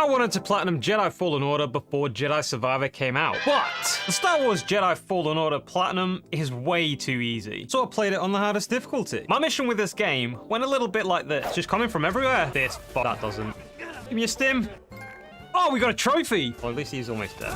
I wanted to platinum Jedi Fallen Order before Jedi Survivor came out, but the Star Wars Jedi Fallen Order Platinum is way too easy, so I played it on the hardest difficulty. My mission with this game went a little bit like this, just coming from everywhere. That doesn't. Give me a stim. Oh, we got a trophy! Well, at least he's almost dead.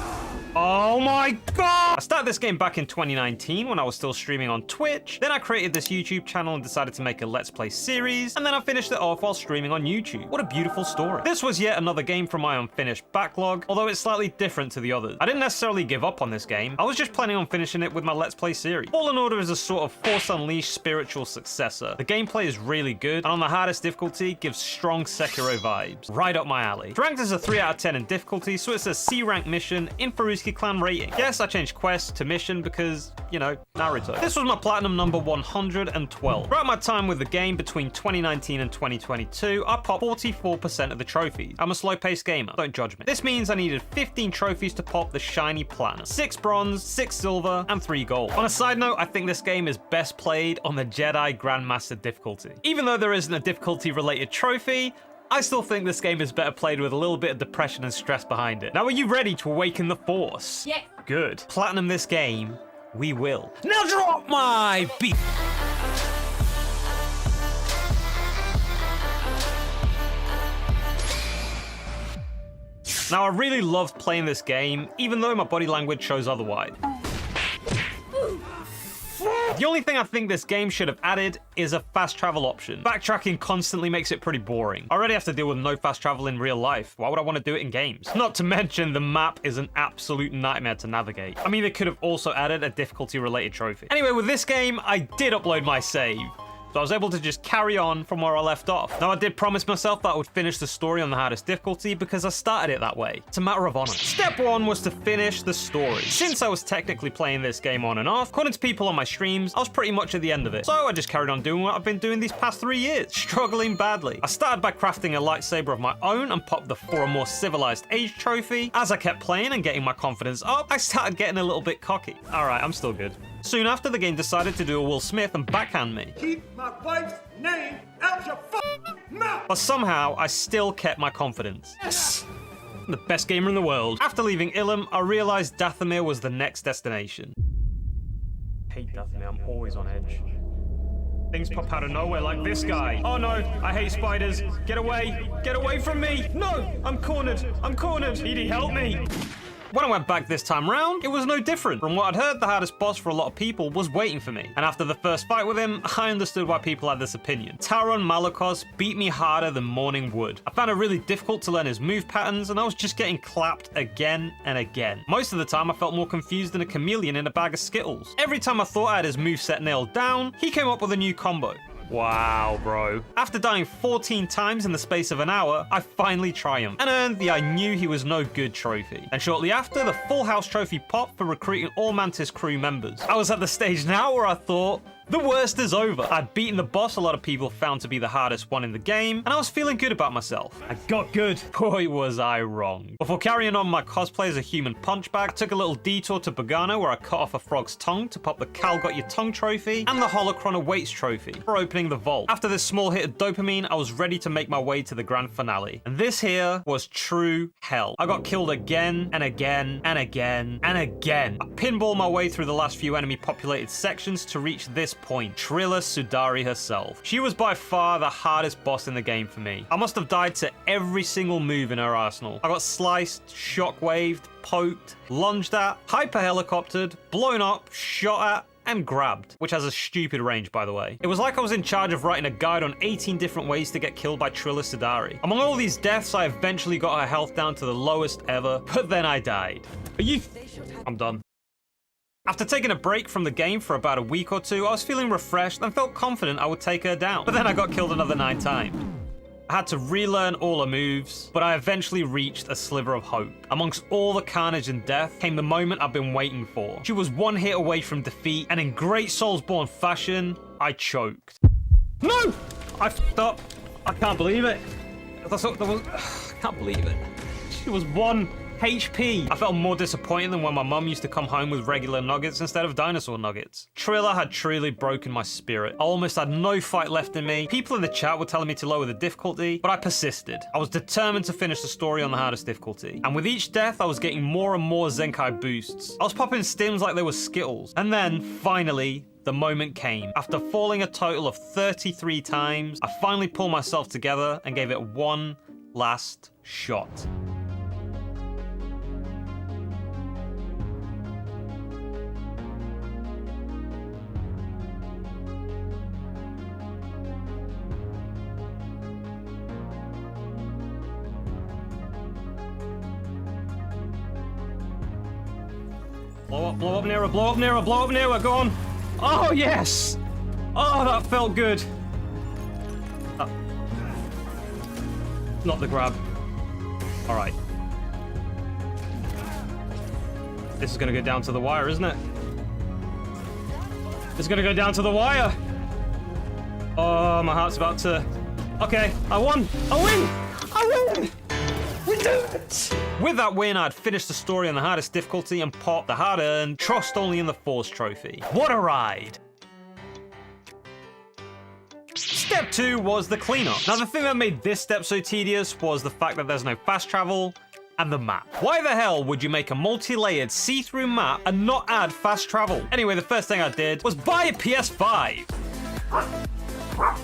Oh my god! I started this game back in 2019 when I was still streaming on Twitch. Then I created this YouTube channel and decided to make a Let's Play series. And then I finished it off while streaming on YouTube. What a beautiful story. This was yet another game from my unfinished backlog, although it's slightly different to the others. I didn't necessarily give up on this game. I was just planning on finishing it with my Let's Play series. Fallen Order is a sort of Force Unleashed spiritual successor. The gameplay is really good, and on the hardest difficulty, gives strong Sekiro vibes. Right up my alley. Ranked is a 3 out of 10 in difficulty, so it's a C rank mission in Faruski clan rating. Yes, I changed quest to mission because, you know, Naruto. This was my platinum number 112. Throughout my time with the game between 2019 and 2022, I popped 44% of the trophies. I'm a slow-paced gamer, don't judge me. This means I needed 15 trophies to pop the shiny platinum. 6 bronze, 6 silver, and 3 gold. On a side note, I think this game is best played on the Jedi Grandmaster difficulty. Even though there isn't a difficulty-related trophy, I still think this game is better played with a little bit of depression and stress behind it. Now, are you ready to awaken the Force? Yeah. Good. Platinum this game, we will. Now drop my beat! Now, I really loved playing this game, even though my body language shows otherwise. The only thing I think this game should have added is a fast travel option. Backtracking constantly makes it pretty boring. I already have to deal with no fast travel in real life. Why would I want to do it in games? Not to mention the map is an absolute nightmare to navigate. I mean, they could have also added a difficulty related trophy. Anyway, with this game, I did upload my save. So I was able to just carry on from where I left off. Now, I did promise myself that I would finish the story on the hardest difficulty because I started it that way. It's a matter of honor. Step 1 was to finish the story. Since I was technically playing this game on and off, according to people on my streams, I was pretty much at the end of it. So I just carried on doing what I've been doing these past 3 years, struggling badly. I started by crafting a lightsaber of my own and popped the For a More Civilized Age trophy. As I kept playing and getting my confidence up, I started getting a little bit cocky. All right, I'm still good. Soon after, the game decided to do a Will Smith and backhand me. Keep my wife's name out your mouth! But somehow, I still kept my confidence. Yes! I'm the best gamer in the world. After leaving Ilum, I realized Dathomir was the next destination. I hate Dathomir, I'm always on edge. Things pop out of nowhere like this guy. Oh no, I hate spiders. Get away from me. No, I'm cornered. Edie, help me. When I went back this time round, it was no different. From what I'd heard, the hardest boss for a lot of people was waiting for me. And after the first fight with him, I understood why people had this opinion. Taron Malakos beat me harder than Morning would. I found it really difficult to learn his move patterns, and I was just getting clapped again and again. Most of the time, I felt more confused than a chameleon in a bag of Skittles. Every time I thought I had his moveset nailed down, he came up with a new combo. Wow, bro. After dying 14 times in the space of an hour, I finally triumphed and earned the I knew he was no good trophy. And shortly after, the Full House trophy popped for recruiting all Mantis crew members. I was at the stage now where I thought, the worst is over. I'd beaten the boss a lot of people found to be the hardest one in the game, and I was feeling good about myself. I got good. Boy, was I wrong. Before carrying on my cosplay as a human punchbag, I took a little detour to Bogano where I cut off a frog's tongue to pop the Cal Got Your Tongue trophy and the Holocron Awaits trophy for opening the vault. After this small hit of dopamine, I was ready to make my way to the grand finale. And this here was true hell. I got killed again and again and again and again. I pinballed my way through the last few enemy populated sections to reach this point, Trilla Sudari herself. She was by far the hardest boss in the game for me. I must have died to every single move in her arsenal. I got sliced, shockwaved, poked, lunged at, hyper-helicoptered, blown up, shot at, and grabbed, which has a stupid range, by the way. It was like I was in charge of writing a guide on 18 different ways to get killed by Trilla Sudari. Among all these deaths, I eventually got her health down to the lowest ever, but then I died. I'm done. After taking a break from the game for about a week or two, I was feeling refreshed and felt confident I would take her down. But then I got killed another 9 times. I had to relearn all her moves, but I eventually reached a sliver of hope. Amongst all the carnage and death came the moment I've been waiting for. She was one hit away from defeat, and in great Soulsborne fashion, I choked. No! I f***ed up. I can't believe it. I can't believe it. She was one HP. I felt more disappointed than when my mum used to come home with regular nuggets instead of dinosaur nuggets. Triller had truly broken my spirit. I almost had no fight left in me. People in the chat were telling me to lower the difficulty, but I persisted. I was determined to finish the story on the hardest difficulty. And with each death, I was getting more and more Zenkai boosts. I was popping stims like they were Skittles. And then, finally, the moment came. After falling a total of 33 times, I finally pulled myself together and gave it one last shot. Blow up nearer, blow up nearer, blow up nearer, go on. Oh, yes! Oh, that felt good. Not the grab. All right. This is gonna go down to the wire, isn't it? It's gonna go down to the wire. Oh, my heart's about to... Okay, I won! I win! I win! We did it! With that win, I'd finished the story on the hardest difficulty and popped the hard-earned Trust Only in the Force trophy. What a ride! Step 2 was the cleanup. Now, the thing that made this step so tedious was the fact that there's no fast travel and the map. Why the hell would you make a multi-layered see-through map and not add fast travel? Anyway, the first thing I did was buy a PS5.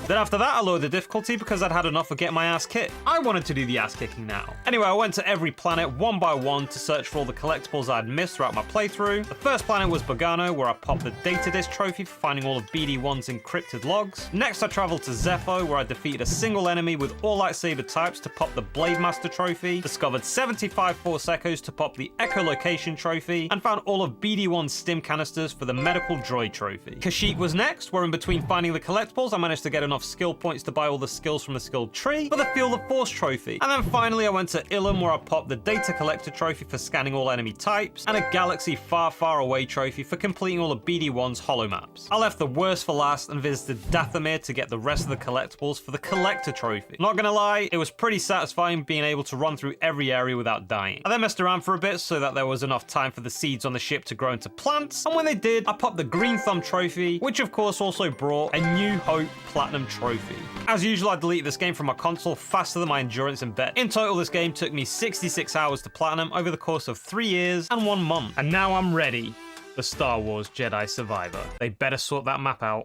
Then after that, I lowered the difficulty because I'd had enough of getting my ass kicked. I wanted to do the ass kicking now. Anyway, I went to every planet one by one to search for all the collectibles I'd missed throughout my playthrough. The first planet was Bogano, where I popped the data disc trophy for finding all of BD1's encrypted logs. Next, I traveled to Zepho, where I defeated a single enemy with all lightsaber types to pop the Blade Master trophy, discovered 75 Force Echoes to pop the Echolocation trophy, and found all of BD1's stim canisters for the Medical Droid trophy. Kashyyyk was next, where in between finding the collectibles, I managed to get enough skill points to buy all the skills from the skill tree for the Feel the Force trophy. And then finally I went to Ilum, where I popped the Data Collector trophy for scanning all enemy types, and a Galaxy Far Far Away trophy for completing all of BD1's holo maps. I left the worst for last and visited Dathomir to get the rest of the collectibles for the Collector trophy. Not gonna lie, it was pretty satisfying being able to run through every area without dying. I then messed around for a bit so that there was enough time for the seeds on the ship to grow into plants, and when they did, I popped the Green Thumb trophy, which of course also brought a New Hope Platinum trophy. As usual, I deleted this game from my console faster than my endurance and bet. In total, this game took me 66 hours to platinum over the course of 3 years and 1 month. And now I'm ready for Star Wars Jedi Survivor. They better sort that map out.